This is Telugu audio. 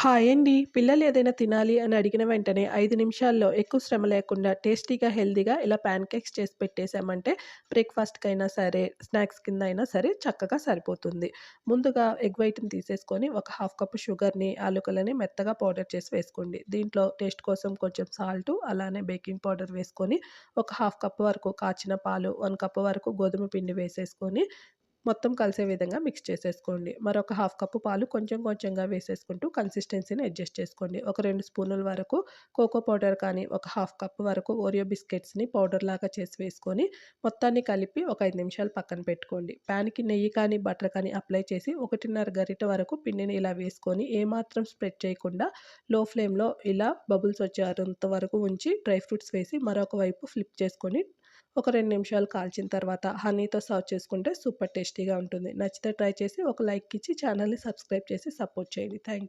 హాయ్ అండి. పిల్లలు ఏదైనా తినాలి అని అడిగిన వెంటనే 5 నిమిషాల్లో ఎక్కువ శ్రమ లేకుండా టేస్టీగా, హెల్తీగా ఇలా పాన్ కేక్స్ చేసి పెట్టేసామంటే బ్రేక్‌ఫాస్ట్‌కైనా సరే, స్నాక్స్ కింద అయినా సరే చక్కగా సరిపోతుంది. ముందుగా ఎగ్ వైట్‌ని తీసేసుకొని ఒక హాఫ్ కప్ షుగర్‌ని, యాలకులని మెత్తగా పౌడర్ చేసి వేసుకోండి. దీంట్లో టేస్ట్ కోసం కొంచెం సాల్టు, అలానే బేకింగ్ పౌడర్ వేసుకొని ఒక హాఫ్ కప్ వరకు కాచిన పాలు, 1 కప్ వరకు గోధుమ పిండి వేసేసుకొని మొత్తం కలిసే విధంగా మిక్స్ చేసేసుకోండి. మరొక హాఫ్ కప్పు పాలు కొంచెం కొంచెంగా వేసేసుకుంటూ కన్సిస్టెన్సీని అడ్జస్ట్ చేసుకోండి. ఒక 2 స్పూనుల వరకు కోకో పౌడర్ కానీ, ఒక హాఫ్ కప్ వరకు ఓరియో బిస్కెట్స్‌ని పౌడర్‌లాగా చేసి వేసుకొని, మొత్తాన్ని కలిపి ఒక 5 నిమిషాలు పక్కన పెట్టుకోండి. ప్యాన్‌కి నెయ్యి కానీ, బటర్ కానీ అప్లై చేసి 1:30 గరిటె వరకు పిండిని ఇలా వేసుకొని, ఏమాత్రం స్ప్రెడ్ చేయకుండా లో ఫ్లేమ్‌లో ఇలా బబుల్స్ వచ్చేంత వరకు ఉంచి, డ్రై ఫ్రూట్స్ వేసి మరొక వైపు ఫ్లిప్ చేసుకొని ఒక 2 నిమిషాలు కాల్చిన తర్వాత హనీతో సర్వ్ చేసుకుంటే సూపర్ టేస్టీగా ఉంటుంది. నచ్చితే ట్రై చేసి ఒక లైక్ ఇచ్చి ఛానెల్‌ని సబ్స్క్రైబ్ చేసి సపోర్ట్ చేయండి. థాంక్